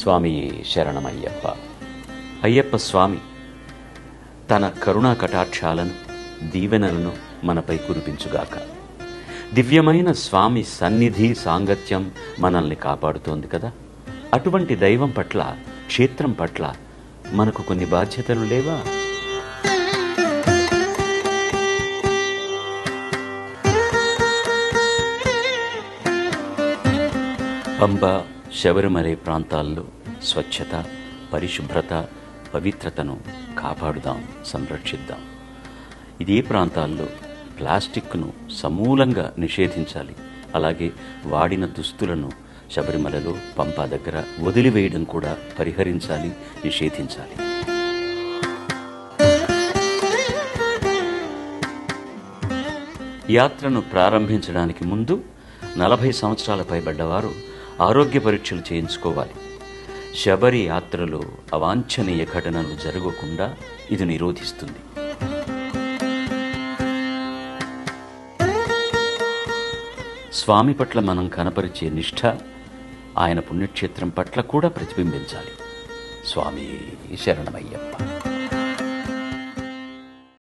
స్వామి శరణమయ్యప్ప. అయ్యప్ప స్వామి తన కరుణా కటాక్షాలను దీవెనలను మనపై కురిపించుగాక. దివ్యమైన స్వామి సన్నిధి సాంగత్యం మనల్ని కాపాడుతోంది కదా. అటువంటి దైవం పట్ల, క్షేత్రం పట్ల మనకు కొన్ని బాధ్యతలు లేవా? పంబ, శబరిమల ప్రాంతాల్లో స్వచ్ఛత, పరిశుభ్రత, పవిత్రతను కాపాడుదాం, సంరక్షిద్దాం. ఇదే ప్రాంతాల్లో ప్లాస్టిక్ను సమూలంగా నిషేధించాలి. అలాగే వాడిన దుస్తులను శబరిమలలో, పంపా దగ్గర వదిలివేయడం కూడా పరిహరించాలి, నిషేధించాలి. యాత్రను ప్రారంభించడానికి ముందు 40 సంవత్సరాల పైబడ్డవారు ఆరోగ్య పరీక్షలు చేయించుకోవాలి. శబరి యాత్రలో అవాంఛనీయ ఘటనలు జరగకుండా ఇది నిరోధిస్తుంది. స్వామి పట్ల మనం కనపరిచే నిష్ఠ ఆయన పుణ్యక్షేత్రం పట్ల కూడా ప్రతిబింబించాలి. స్వామి శరణమయ్యప్ప.